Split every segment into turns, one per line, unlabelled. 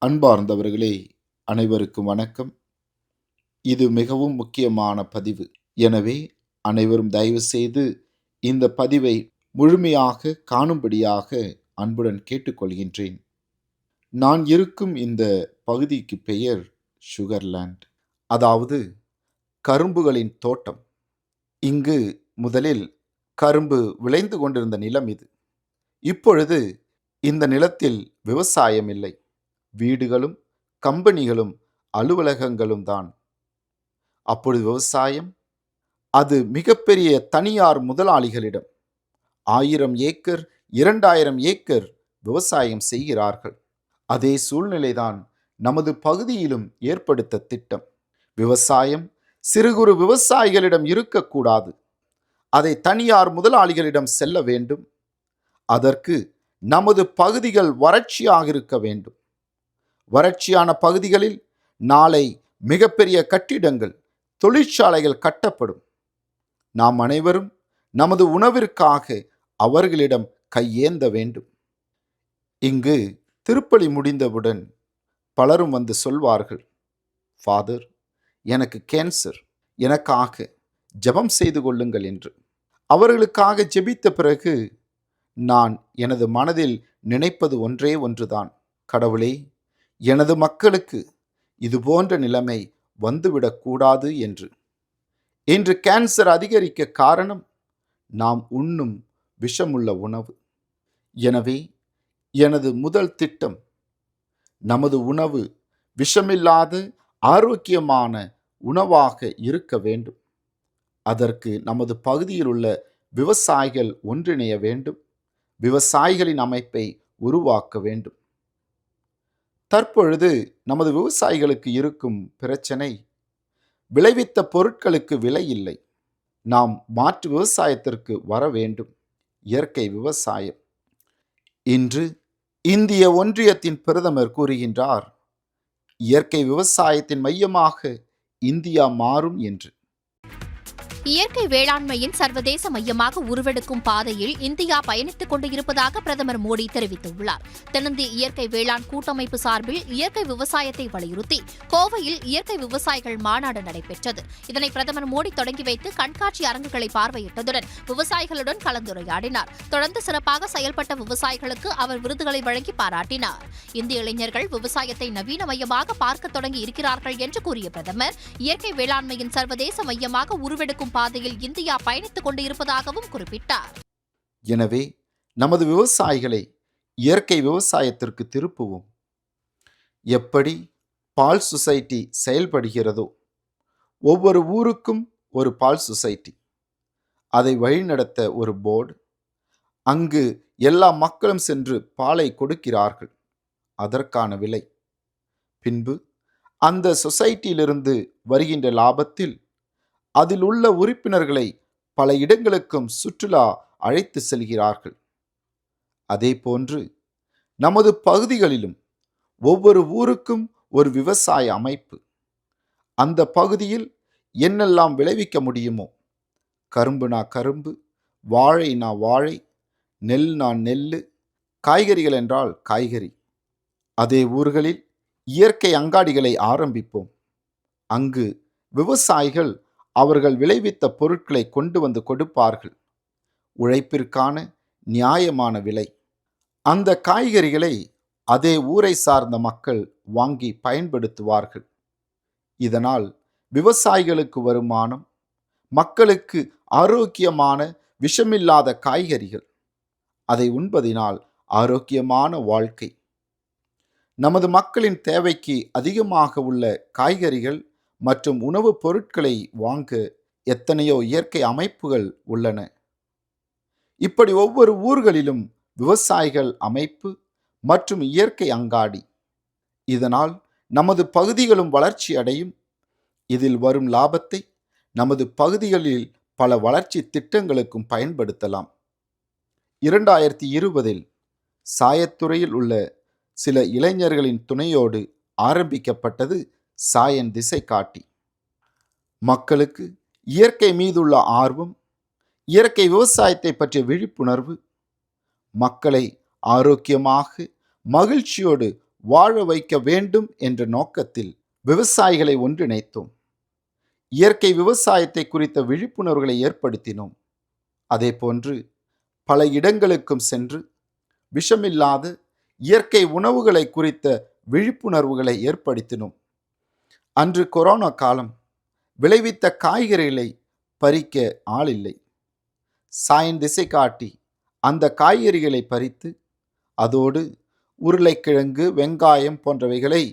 அன்பார்ந்தவர்களே, அனைவருக்கும் வணக்கம். இது மிகவும் முக்கியமான பதிவு. எனவே அனைவரும் தயவு செய்து இந்த பதிவை முழுமையாக காணும்படியாக அன்புடன் கேட்டுக்கொள்கின்றேன். நான் இருக்கும் இந்த பகுதிக்கு பெயர் சுகர்லேண்ட், அதாவது கரும்புகளின் தோட்டம். இங்கு முதலில் கரும்பு விளைந்து கொண்டிருந்த நிலம் இது. இப்பொழுது இந்த நிலத்தில் விவசாயம் இல்லை. வீடுகளும் கம்பெனிகளும் அலுவலகங்களும் தான். அப்பொழுது விவசாயம் அது மிகப்பெரிய தனியார் முதலாளிகளிடம் 1000 ஏக்கர் 2000 ஏக்கர் விவசாயம் செய்கிறார்கள். அதே சூழ்நிலைதான் நமது பகுதியிலும் ஏற்படுத்த திட்டம். விவசாயம் சிறு குறு விவசாயிகளிடம் இருக்கக்கூடாது. அதை தனியார் முதலாளிகளிடம் செல்ல வேண்டும். அதற்கு நமது பகுதிகள் வறட்சியாக இருக்க வேண்டும். வறட்சியான பகுதிகளில் நாளை மிகப்பெரிய கட்டிடங்கள், தொழிற்சாலைகள் கட்டப்படும். நாம் அனைவரும் நமது உணவிற்காக அவர்களிடம் கையேந்த வேண்டும். இங்கு திருப்பலி முடிந்தவுடன் பலரும் வந்து சொல்வார்கள், ஃபாதர், எனக்கு கேன்சர், எனக்காக ஜெபம் செய்து கொள்ளுங்கள் என்று. அவர்களுக்காக ஜெபித்த பிறகு நான் எனது மனதில் நினைப்பது ஒன்றே ஒன்றுதான். கடவுளே, எனது மக்களுக்கு இது போன்ற நிலைமை வந்துவிடக்கூடாது என்று. இன்று கேன்சர் அதிகரிக்க காரணம் நாம் உண்ணும் விஷமுள்ள உணவு. எனவே எனது முதல் திட்டம், நமது உணவு விஷமில்லாத ஆரோக்கியமான உணவாக இருக்க வேண்டும். அதற்கு நமது பகுதியில் உள்ள விவசாயிகள் ஒன்றிணைய வேண்டும். விவசாயிகளின் அமைப்பை உருவாக்க வேண்டும். தற்பொழுது நமது விவசாயிகளுக்கு இருக்கும் பிரச்சனை, விளைவித்த பொருட்களுக்கு விலை இல்லை. நாம் மாற்று விவசாயத்திற்கு வர வேண்டும். இயற்கை விவசாயம். இன்று இந்திய ஒன்றியத்தின் பிரதமர் கூறுகின்றார், இயற்கை விவசாயத்தின் மையமாக இந்தியா மாறும் என்று.
இயற்கை வேளாண்மையின் சர்வதேச மையமாக உருவெடுக்கும் பாதையில் இந்தியா பயணித்துக் கொண்டு இருப்பதாக பிரதமர் மோடி தெரிவித்துள்ளார். தென்னிந்திய இயற்கை வேளாண் கூட்டமைப்பு சார்பில் இயற்கை விவசாயத்தை வலியுறுத்தி கோவையில் இயற்கை விவசாயிகள் மாநாடு நடைபெற்றது. இதனை பிரதமர் மோடி தொடங்கி வைத்து கண்காட்சி அரங்குகளை பார்வையிட்டதுடன் விவசாயிகளுடன் கலந்துரையாடினார். தொடர்ந்து சிறப்பாக செயல்பட்ட விவசாயிகளுக்கு அவர் விருதுகளை வழங்கி பாராட்டினார். இந்திய இளைஞர்கள் விவசாயத்தை நவீன மையமாக பார்க்க தொடங்கி இருக்கிறார்கள் என்று கூறிய பிரதமர், இயற்கை வேளாண்மையின் சர்வதேச மையமாக உருவெடுக்கும் பாதையில் இந்தியா பயணித்துக் கொண்டு இருப்பதாகவும் குறிப்பிட்டார்.
எனவே நமது விவசாயிகளை இயற்கை விவசாயத்திற்கு திருப்புவோம். எப்படி பால் சொசைட்டி செயல்படுகிறதோ, ஒவ்வொரு ஊருக்கும் ஒரு பால் சொசைட்டி, அதை வழிநடத்த ஒரு போர்டு, அங்கு எல்லா மக்களும் சென்று பாலை கொடுக்கிறார்கள். அதற்கான விலை, பின்பு அந்த சொசைட்டியிலிருந்து வருகின்ற லாபத்தில் அதில் உள்ள உறுப்பினர்களை பல இடங்களுக்கும் சுற்றுலா அழைத்து செல்கிறார்கள். அதே போன்று நமது பகுதிகளிலும் ஒவ்வொரு ஊருக்கும் ஒரு விவசாய அமைப்பு. அந்த பகுதியில் என்னெல்லாம் விளைவிக்க முடியுமோ, கரும்புனா கரும்பு, வாழைனா வாழை, நெல்னா நெல், காய்கறிகள் என்றால் காய்கறி. அதே ஊர்களில் இயற்கை அங்காடிகளை ஆரம்பிப்போம். அங்கு விவசாயிகள் அவர்கள் விளைவித்த பொருட்களை கொண்டு வந்து கொடுப்பார்கள். உழைப்பிற்கான நியாயமான விலை. அந்த காய்கறிகளை அதே ஊரை சார்ந்த மக்கள் வாங்கி பயன்படுத்துவார்கள். இதனால் விவசாயிகளுக்கு வருமானம், மக்களுக்கு ஆரோக்கியமான விஷமில்லாத காய்கறிகள், அதை உண்பதினால் ஆரோக்கியமான வாழ்க்கை. நமது மக்களின் தேவைக்கு அதிகமாக உள்ள காய்கறிகள் மற்றும் உணவுப் பொருட்களை வாங்க எத்தனையோ இயற்கை அமைப்புகள் உள்ளன. இப்படி ஒவ்வொரு ஊர்களிலும் விவசாயிகள் அமைப்பு மற்றும் இயற்கை அங்காடி. இதனால் நமது பகுதிகளும் வளர்ச்சி அடையும். இதில் வரும் லாபத்தை நமது பகுதிகளில் பல வளர்ச்சி திட்டங்களுக்கும் பயன்படுத்தலாம். 2020 சாயத்துறையில் உள்ள சில இளைஞர்களின் துணையோடு ஆரம்பிக்கப்பட்டது சாயன் திசை காட்டி. மக்களுக்கு இயற்கை மீதுள்ள ஆர்வம், இயற்கை விவசாயத்தை பற்றிய விழிப்புணர்வு, மக்களை ஆரோக்கியமாக மகிழ்ச்சியோடு வாழ வைக்க வேண்டும் என்ற நோக்கத்தில் விவசாயிகளை ஒன்றிணைத்தோம். இயற்கை விவசாயத்தை குறித்த விழிப்புணர்வுகளை ஏற்படுத்தினோம். அதேபோன்று பல இடங்களுக்கும் சென்று விஷமில்லாத இயற்கை உணவுகளை குறித்த விழிப்புணர்வுகளை ஏற்படுத்தினோம். அன்று கொரோனா காலம். விளைவித்த காய்கறிகளை பறிக்க ஆளில்லை. சாயின் திசை காட்டி அந்த காய்கறிகளை பறித்து அதோடு உருளைக்கிழங்கு, வெங்காயம் போன்றவைகளை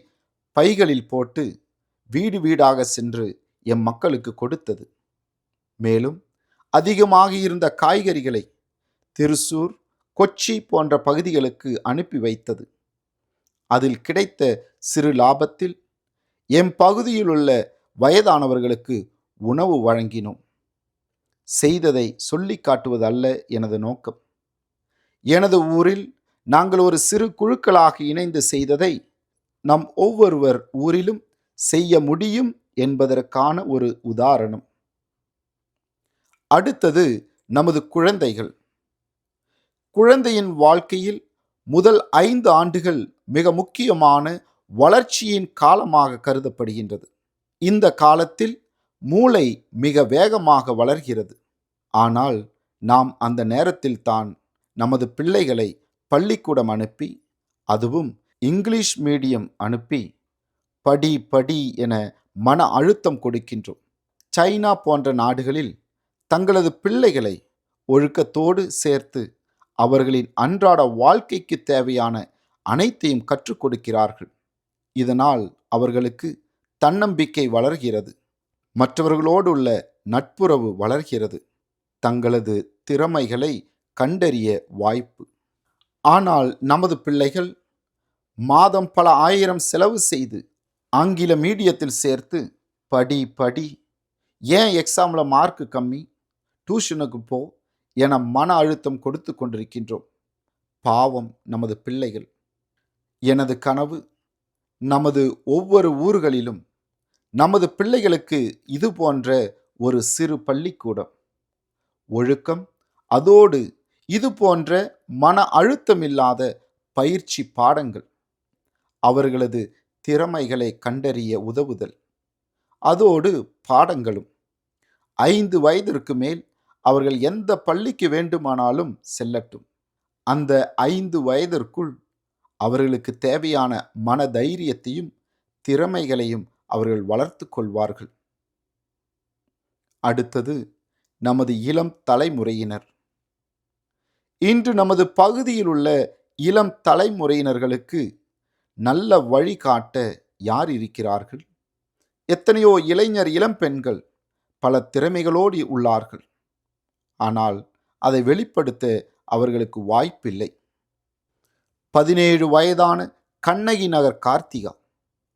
பைகளில் போட்டு வீடு வீடாக சென்று எம் மக்களுக்கு கொடுத்தது. மேலும் அதிகமாக இருந்த காய்கறிகளை திருசூர், கொச்சி போன்ற பகுதிகளுக்கு அனுப்பி வைத்தது. அதில் கிடைத்த சிறு லாபத்தில் எம் பகுதியில் உள்ள வயதானவர்களுக்கு உணவு வழங்கினோம். செய்ததை சொல்லி காட்டுவது அல்ல எனது நோக்கம். எனது ஊரில் நாங்கள் ஒரு சிறு குழுக்களாக இணைந்து செய்ததை நம் ஒவ்வொருவர் ஊரிலும் செய்ய முடியும் என்பதற்கான ஒரு உதாரணம். அடுத்தது நமது குழந்தைகள். குழந்தையின் வாழ்க்கையில் முதல் 5 ஆண்டுகள் மிக முக்கியமான வளர்ச்சியின் காலமாக கருதப்படுகின்றது. இந்த காலத்தில் மூளை மிக வேகமாக வளர்கிறது. ஆனால் நாம் அந்த நேரத்தில் தான் நமது பிள்ளைகளை பள்ளிக்கூடம் அனுப்பி, அதுவும் இங்கிலீஷ் மீடியம் அனுப்பி படி படி என மன அழுத்தம் கொடுக்கின்றோம். சைனா போன்ற நாடுகளில் தங்களது பிள்ளைகளை ஒழுக்கத்தோடு சேர்த்து அவர்களின் அன்றாட வாழ்க்கைக்கு தேவையான அனைத்தையும் கற்றுக் கொடுக்கிறார்கள். இதனால் அவர்களுக்கு தன்னம்பிக்கை வளர்கிறது. மற்றவர்களோடு உள்ள நட்புறவு வளர்கிறது. தங்களது திறமைகளை கண்டறிய வாய்ப்பு. ஆனால் நமது பிள்ளைகள் மாதம் பல ஆயிரம் செலவு செய்து ஆங்கில மீடியத்தில் சேர்த்து படி படி, ஏன் எக்ஸாமில் மார்க்கு கம்மி, டியூஷனுக்கு போ என மன அழுத்தம் கொடுத்து கொண்டிருக்கின்றோம். பாவம் நமது பிள்ளைகள். எனது கனவு நமது ஒவ்வொரு ஊர்களிலும் நமது பிள்ளைகளுக்கு இது போன்ற ஒரு சிறு பள்ளிக்கூடம், ஒழுக்கம், அதோடு இது போன்ற மன அழுத்தமில்லாத பயிற்சி பாடங்கள், அவர்களது திறமைகளை கண்டறிய உதவுதல், அதோடு பாடங்களும். 5 வயதிற்கு மேல் அவர்கள் எந்த பள்ளிக்கு வேண்டுமானாலும் செல்லட்டும். அந்த 5 வயதிற்குள் அவர்களுக்கு தேவையான மன தைரியத்தையும் திறமைகளையும் அவர்கள் வளர்த்து கொள்வார்கள். அடுத்தது நமது இளம் தலைமுறையினர். இன்று நமது பகுதியில் உள்ள இளம் தலைமுறையினர்களுக்கு நல்ல வழிகாட்ட யார் இருக்கிறார்கள்? எத்தனையோ இளைஞர் இளம் பெண்கள் பல திறமைகளோடு உள்ளார்கள். ஆனால் அதை வெளிப்படுத்த அவர்களுக்கு வாய்ப்பில்லை. 17 வயதான கண்ணகி நகர் கார்த்திகா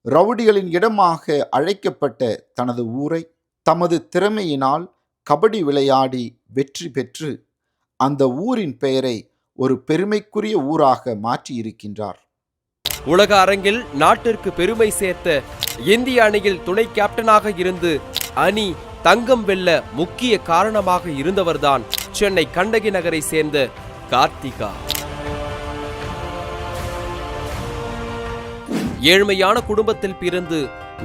ரவுடிகளின் இடமாக அழைக்கப்பட்ட தனது ஊரை தமது திறமையினால் கபடி விளையாடி வெற்றி பெற்று அந்த ஊரின் பெயரை ஒரு பெருமைக்குரிய ஊராக மாற்றியிருக்கின்றார்.
உலக அரங்கில் நாட்டிற்கு பெருமை சேர்த்த இந்திய அணியில் துணை கேப்டனாக இருந்து அணி தங்கம் வெல்ல முக்கிய காரணமாக இருந்தவர்தான் சென்னை கண்ணகி நகரை சேர்ந்த கார்த்திகா. ஏழ்மையான குடும்பத்தில் பிறந்து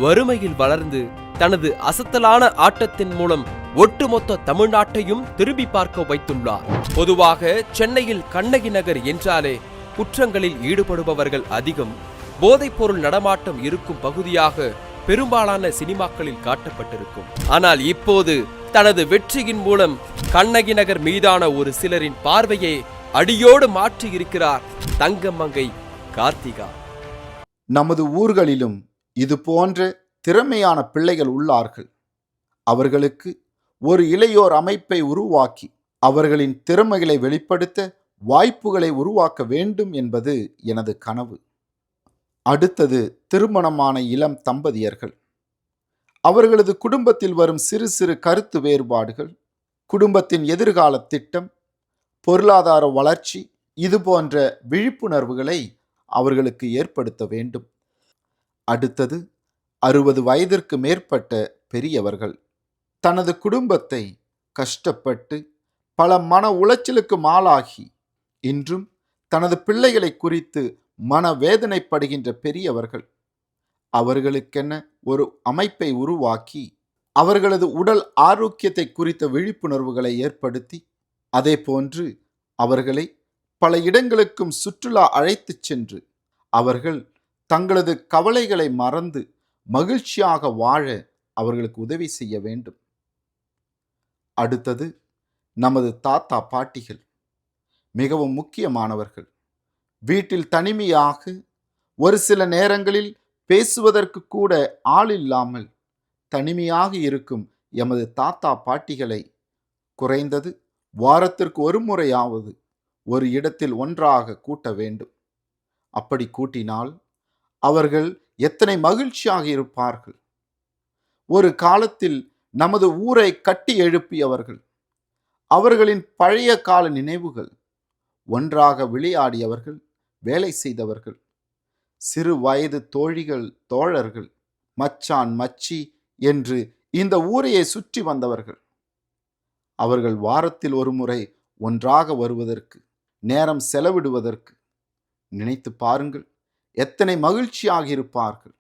வறுமையில் வளர்ந்து தனது அசத்தலான ஆட்டத்தின் மூலம் ஒட்டுமொத்த தமிழ்நாட்டையும் திரும்பி பார்க்க வைத்துள்ளார். பொதுவாக சென்னையில் கண்ணகி நகர் என்றாலே குற்றங்களில் ஈடுபடுபவர்கள் அதிகம், போதைப்பொருள் நடமாட்டம் இருக்கும் பகுதியாக பெரும்பாலான சினிமாக்களில் காட்டப்பட்டிருக்கும். ஆனால் இப்போது தனது வெற்றியின் மூலம் கண்ணகி நகர் மீதான ஒரு சிலரின் பார்வையை அடியோடு மாற்றி இருக்கிறார் தங்கமங்கை கார்த்திகா.
நமது ஊர்களிலும் இது போன்ற திறமையான பிள்ளைகள் உள்ளார்கள். அவர்களுக்கு ஒரு இளையோர் அமைப்பை உருவாக்கி அவர்களின் திறமைகளை வெளிப்படுத்த வாய்ப்புகளை உருவாக்க வேண்டும் என்பது எனது கனவு. அடுத்தது திருமணமான இளம் தம்பதியர்கள். அவர்களது குடும்பத்தில் வரும் சிறு சிறு கருத்து வேறுபாடுகள், குடும்பத்தின் எதிர்கால திட்டம், பொருளாதார வளர்ச்சி, இது போன்ற விழிப்புணர்வுகளை அவர்களுக்கு ஏற்படுத்த வேண்டும். அடுத்தது 60 வயதிற்கு மேற்பட்ட பெரியவர்கள். தனது குடும்பத்தை கஷ்டப்பட்டு பல மன உளைச்சலுக்கு ஆளாகி இன்றும் தனது பிள்ளைகளை குறித்து மனவேதனைப்படுகின்ற பெரியவர்கள் அவர்களுக்கென ஒரு அமைப்பை உருவாக்கி அவர்களது உடல் ஆரோக்கியத்தை குறித்த விழிப்புணர்வுகளை ஏற்படுத்தி அதே போன்று அவர்களை பல இடங்களுக்கும் சுற்றுலா அழைத்துச் சென்று அவர்கள் தங்களது கவலைகளை மறந்து மகிழ்ச்சியாக வாழ அவர்களுக்கு உதவி செய்ய வேண்டும். அடுத்தது நமது தாத்தா பாட்டிகள் மிகவும் முக்கியமானவர்கள். வீட்டில் தனிமையாக ஒரு சில நேரங்களில் பேசுவதற்கு கூட ஆள் இல்லாமல் தனிமையாக இருக்கும் எமது தாத்தா பாட்டிகளை குறைந்தது வாரத்திற்கு ஒரு முறையாவது ஒரு இடத்தில் ஒன்றாக கூட்ட வேண்டும். அப்படி கூட்டினால் அவர்கள் எத்தனை மகிழ்ச்சியாக இருப்பார்கள். ஒரு காலத்தில் நமது ஊரை கட்டி எழுப்பியவர்கள், அவர்களின் பழைய கால நினைவுகள், ஒன்றாக விளையாடியவர்கள், வேலை செய்தவர்கள், சிறு வயது தோழிகள், தோழர்கள், மச்சான் மச்சி என்று இந்த ஊரையை சுற்றி வந்தவர்கள். அவர்கள் வாரத்தில் ஒரு முறை ஒன்றாக வருவதற்கு, நேரம் செலவிடுவதற்கு நினைத்து பாருங்கள், எத்தனை மகிழ்ச்சியாக இருப்பார்கள்.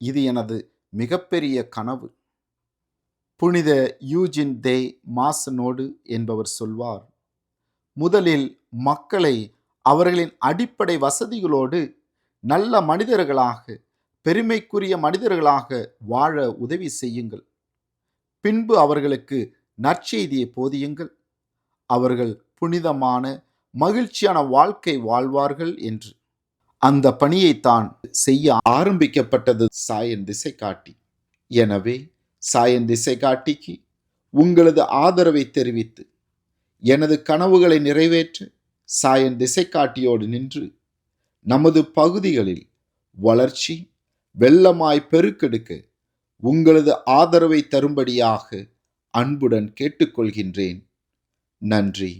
இது எனது மிகப்பெரிய கனவு. புனித யூஜின் தே மாசனோடு என்பவர் சொல்வார், முதலில் மக்களை அவர்களின் அடிப்படை வசதிகளோடு நல்ல மனிதர்களாக, பெருமைக்குரிய மனிதர்களாக வாழ உதவி செய்யுங்கள். பின்பு அவர்களுக்கு நற்செய்தியை போதியுங்கள். அவர்கள் புனிதமான மகிழ்ச்சியான வாழ்க்கை வாழ்வார்கள் என்று. அந்த பணியைத்தான் செய்ய ஆரம்பிக்கப்பட்டது சாயன் திசைகாட்டி. எனவே சாயன் திசைகாட்டிக்கு உங்களது ஆதரவை தெரிவித்து எனது கனவுகளை நிறைவேற்ற சாயன் திசைகாட்டியோடு நின்று நமது பகுதிகளில் வளர்ச்சி வெள்ளமாய் பெருக்கெடுக்க உங்களது ஆதரவை தரும்படியாக அன்புடன் கேட்டுக்கொள்கின்றேன். நன்றி.